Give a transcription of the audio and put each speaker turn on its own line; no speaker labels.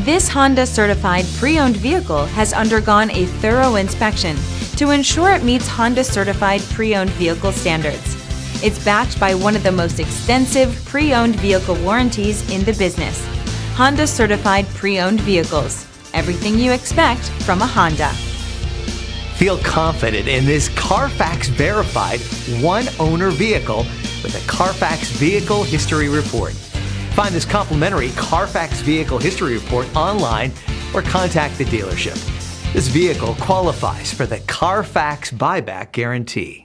This Honda certified pre-owned vehicle has undergone a thorough inspection to ensure it meets Honda certified pre-owned vehicle standards. It's backed by one of the most extensive pre-owned vehicle warranties in the business. Honda certified pre-owned vehicles. Everything you expect from a Honda.
Feel confident in this CARFAX verified one-owner vehicle with a CARFAX Vehicle History Report. Find this complimentary CARFAX Vehicle History Report online or contact the dealership. This vehicle qualifies for the CARFAX Buyback Guarantee.